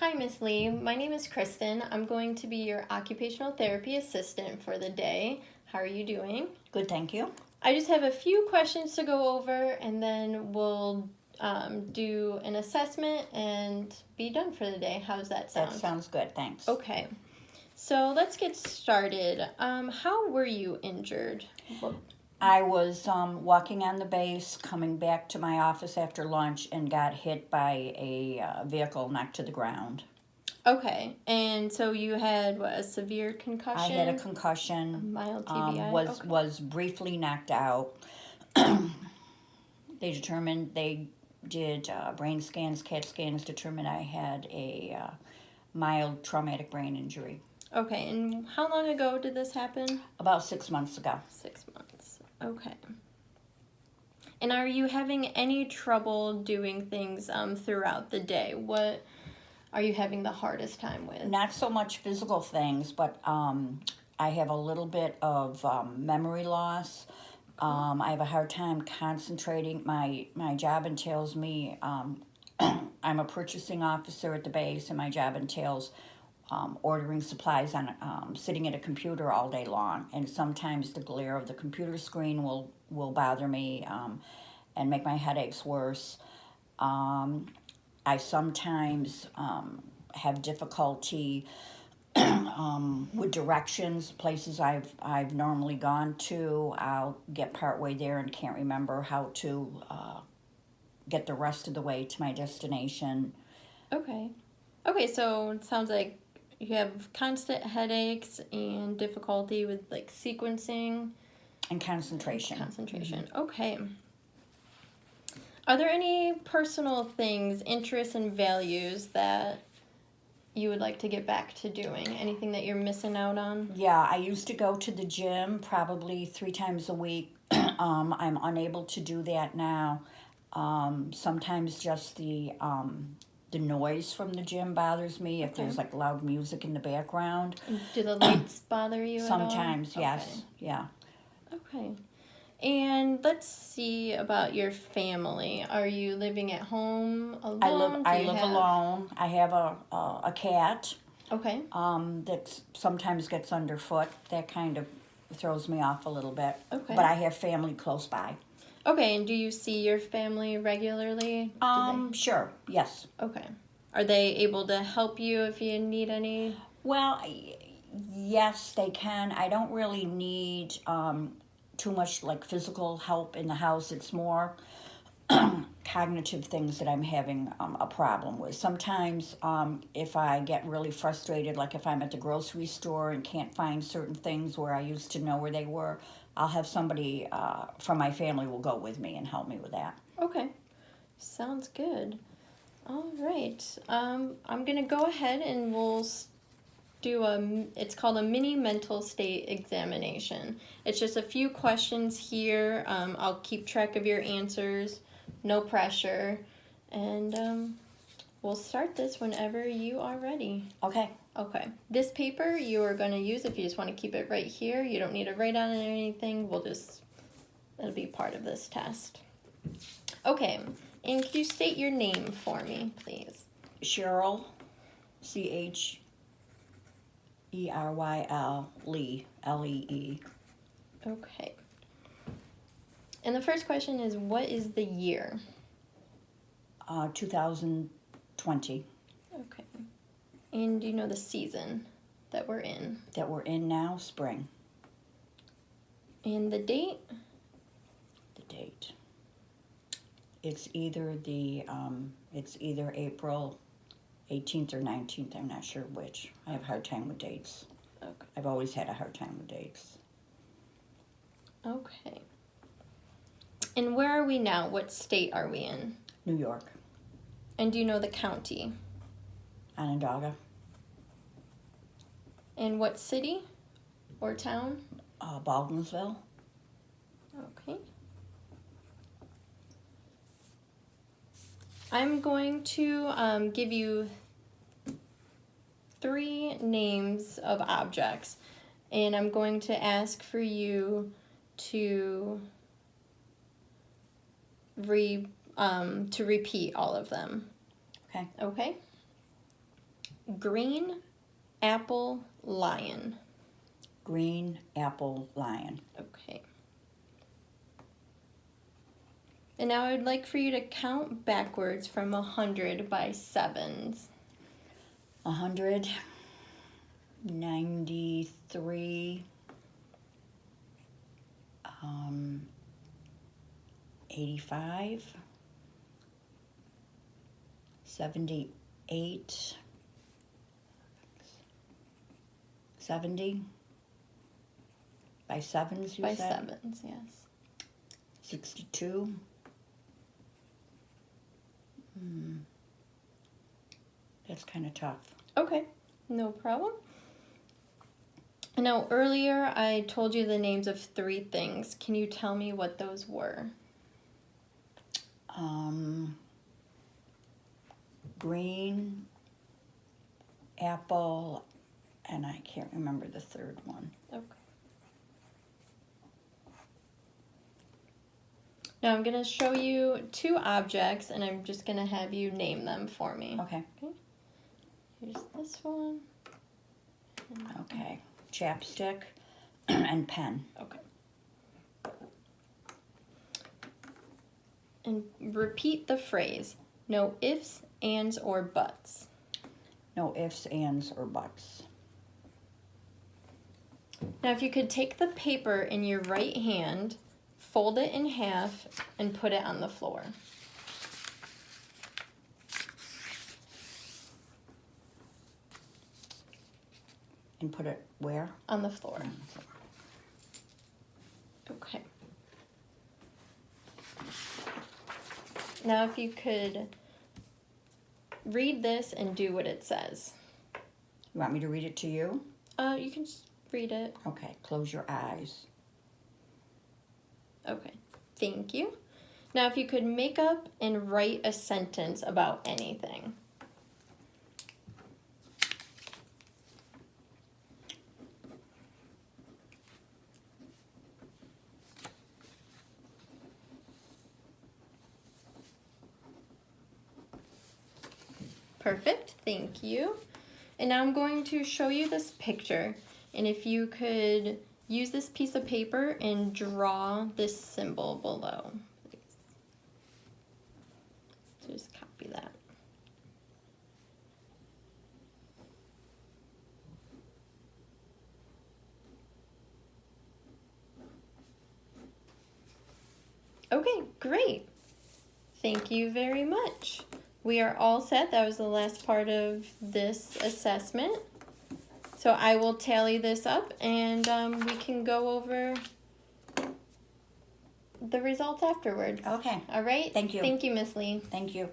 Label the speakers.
Speaker 1: Hi, Miss Lee. My name is Kristen. I'm going to be your occupational therapy assistant for the day. How are you doing?
Speaker 2: Good, thank you.
Speaker 1: I just have a few questions to go over, and then we'll do an assessment and be done for the day. How's that sound?
Speaker 2: That sounds good, thanks.
Speaker 1: Okay. So let's get started. How were you injured?
Speaker 2: I was walking on the base, coming back to my office after lunch, and got hit by a vehicle, knocked to the ground.
Speaker 1: Okay, and so you had a severe concussion?
Speaker 2: I had a concussion.
Speaker 1: A mild TBI?
Speaker 2: Was briefly knocked out. They did brain scans, CAT scans, determined I had a mild traumatic brain injury.
Speaker 1: Okay, and how long ago did this happen?
Speaker 2: About 6 months ago.
Speaker 1: 6 months, okay. And are you having any trouble doing things throughout the day? What are you having the hardest time with?
Speaker 2: Not so much physical things, but I have a little bit of memory loss. I have a hard time concentrating. My job entails me, I'm a purchasing officer at the base, and my job entails ordering supplies on sitting at a computer all day long. And sometimes the glare of the computer screen will bother me and make my headaches worse. I sometimes have difficulty with directions, places I've normally gone to. I'll get partway there and can't remember how to get the rest of the way to my destination.
Speaker 1: Okay, so it sounds like you have constant headaches and difficulty with like sequencing.
Speaker 2: And concentration.
Speaker 1: Mm-hmm. Okay. Are there any personal things, interests, and values that you would like to get back to doing? Anything that you're missing out on?
Speaker 2: Yeah, I used to go to the gym probably 3 times a week. I'm unable to do that now. Sometimes just the noise from the gym bothers me if there's like loud music in the background.
Speaker 1: Do the lights bother you at all?
Speaker 2: Sometimes, yes.
Speaker 1: Okay.
Speaker 2: Yeah.
Speaker 1: Okay. And let's see about your family. Are you living at home alone?
Speaker 2: I live alone. I have a cat.
Speaker 1: Okay.
Speaker 2: That sometimes gets underfoot. That kind of throws me off a little bit.
Speaker 1: Okay.
Speaker 2: But I have family close by.
Speaker 1: Okay, and do you see your family regularly?
Speaker 2: Sure, yes.
Speaker 1: Okay. Are they able to help you if you need any?
Speaker 2: Well, yes, they can. I don't really need too much like physical help in the house. It's more cognitive things that I'm having a problem with. Sometimes if I get really frustrated, like if I'm at the grocery store and can't find certain things where I used to know where they were, I'll have somebody from my family will go with me and help me with that.
Speaker 1: Okay, sounds good. All right, I'm gonna go ahead and we'll do it's called a mini mental state examination. It's just a few questions here. I'll keep track of your answers, no pressure, and we'll start this whenever you are ready.
Speaker 2: Okay.
Speaker 1: Okay, this paper you are going to use if you just want to keep it right here. You don't need to write on it or anything. It'll be part of this test. Okay, and could you state your name for me, please?
Speaker 2: Cheryl, Cheryl, Lee, Lee.
Speaker 1: Okay. And the first question is, what is the year?
Speaker 2: 2020.
Speaker 1: Okay. And do you know the season that we're in?
Speaker 2: That we're in now, spring.
Speaker 1: And the date?
Speaker 2: The date. It's either April 18th or 19th. I'm not sure which. I have a hard time with dates.
Speaker 1: Okay.
Speaker 2: I've always had a hard time with dates.
Speaker 1: Okay. And where are we now? What state are we in?
Speaker 2: New York.
Speaker 1: And do you know the county?
Speaker 2: Onondaga.
Speaker 1: And what city or town?
Speaker 2: Baldwinsville.
Speaker 1: Okay. I'm going to give you 3 names of objects, and I'm going to ask for you to repeat all of them.
Speaker 2: Okay.
Speaker 1: Okay? green apple lion.
Speaker 2: Green apple lion.
Speaker 1: Okay. And now I would like for you to count backwards from 100 by sevens.
Speaker 2: 100, 93, 85, 78, 70. By sevens, you
Speaker 1: By
Speaker 2: said?
Speaker 1: sevens, yes.
Speaker 2: 62. That's kind of tough.
Speaker 1: Okay, no problem. Now, earlier I told you the names of 3 things. Can you tell me what those were?
Speaker 2: Green, apple, and I can't remember the third one.
Speaker 1: Okay. Now I'm going to show you 2 objects, and I'm just going to have you name them for me.
Speaker 2: Okay.
Speaker 1: Here's this one.
Speaker 2: Okay. Chapstick and pen.
Speaker 1: Okay. And repeat the phrase, no ifs, ands, or buts.
Speaker 2: No ifs, ands, or buts.
Speaker 1: Now if you could take the paper in your right hand, fold it in half, and put it on the floor.
Speaker 2: And put it where?
Speaker 1: On the floor. Okay. Now if you could read this and do what it says.
Speaker 2: You want me to read it to you?
Speaker 1: You can just read it.
Speaker 2: Okay. Close your eyes.
Speaker 1: Okay, thank you. Now if you could make up and write a sentence about anything. Perfect, thank you. And now I'm going to show you this picture. And if you could use this piece of paper and draw this symbol below. Please. So just copy that. Okay, great. Thank you very much. We are all set. That was the last part of this assessment. So I will tally this up and we can go over the results afterwards.
Speaker 2: Okay.
Speaker 1: All right?
Speaker 2: Thank you.
Speaker 1: Thank you, Miss Lee.
Speaker 2: Thank you.